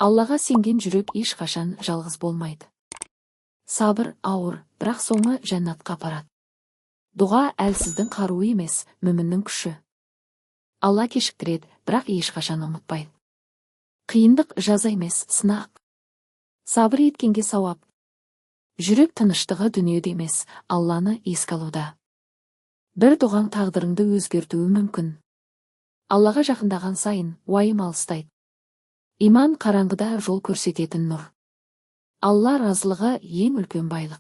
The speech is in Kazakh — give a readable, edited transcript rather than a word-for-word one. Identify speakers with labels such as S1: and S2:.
S1: Аллаға сенген жүрек ешқашан жалғыз болмайды. Сабыр ауыр, бірақ соңы жәннатқа апарады. Дұға әлсіздің қаруы емес, мүміннің күші. Алла кешіктіреді, бірақ ешқашан ұмытпайды. Қиындық жаза емес, сынақ. Сабыр еткенге сауап. Жүрек тыныштығы дүниеде емес, Алланы еске алуда. Бір дұғаң тағдырыңды өзгертуі мүмкін. Аллаға жақындаған сайын уайым алыстайды. Иман қараңғыда жол көрсететін нұр. Алла разылығы ең үлкен байлық.